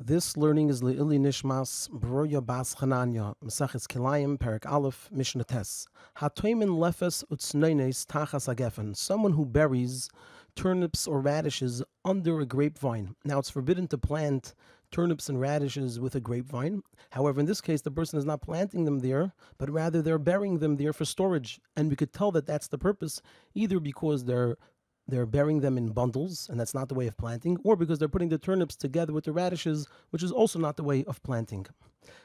This learning is Le'ili Nishmas Broya Bas Chananya, Mesachis Kilayim, Perek Aleph, Mishna Tes. Hatoimin lefes utsneines tachas agefen. Someone who buries turnips or radishes under a grapevine. Now it's forbidden to plant turnips and radishes with a grapevine. However, in this case, the person is not planting them there, but rather they're burying them there for storage. And we could tell that that's the purpose, either because they're burying them in bundles, and that's not the way of planting, or because they're putting the turnips together with the radishes, which is also not the way of planting.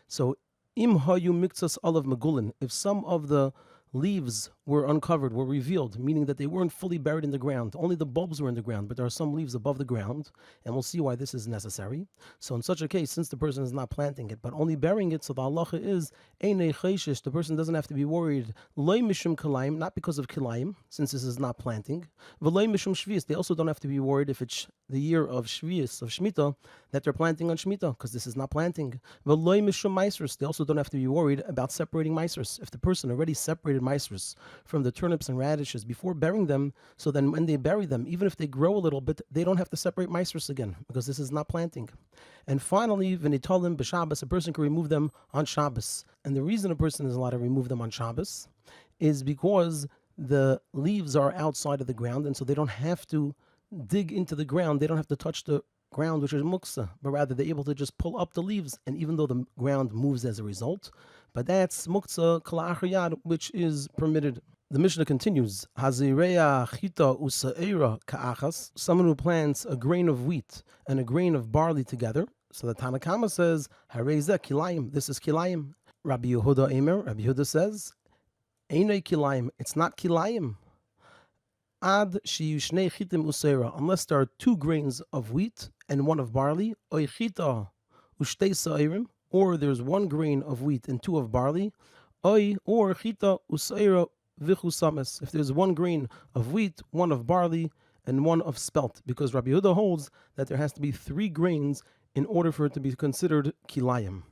So, im hayu miktsas olav megulin, if some of the leaves were uncovered, were revealed, meaning that they weren't fully buried in the ground, only the bulbs were in the ground, but there are some leaves above the ground, and we'll see why this is necessary. So in such a case, since the person is not planting it, but only burying it, so the halacha is, einei chayshish, the person doesn't have to be worried, loy mishum kelayim, not because of Kelayim, since this is not planting, v'loy mishum shvius, they also don't have to be worried if it's the year of shvius, of Shemitah, that they're planting on Shemitah, because this is not planting. V'loy mishum maisrus, they also don't have to be worried about separating maisrus. If the person already separated maisrus from the turnips and radishes before burying them, so then when they bury them, even if they grow a little bit, they don't have to separate maisrus again, because this is not planting. And finally, v'nitalim b'Shabbos, a person can remove them on Shabbos. And the reason a person is allowed to remove them on Shabbos is because the leaves are outside of the ground, and so they don't have to dig into the ground, they don't have to touch the ground, which is muksa, but rather they're able to just pull up the leaves, and even though the ground moves as a result, but that's muksa kala achriyad, which is permitted. The Mishnah continues, Hazireya chita usaera ka'achas, someone who plants a grain of wheat and a grain of barley together. So the Tanakama says, Hareza Kilayim, this is Kilayim. Rabbi Yehuda Eimer, Rabbi Yehuda says, Einei Kilayim, it's not Kilayim. Ad sheyushnei chitim useira, unless there are 2 grains of wheat and 1 of barley, oy chita ushtei sa'irim, or there's 1 grain of wheat and 2 of barley, oy, or chita useira vichusames, if there's 1 grain of wheat, 1 of barley, and 1 of spelt, because Rabbi Yehuda holds that there has to be 3 grains in order for it to be considered kilayim.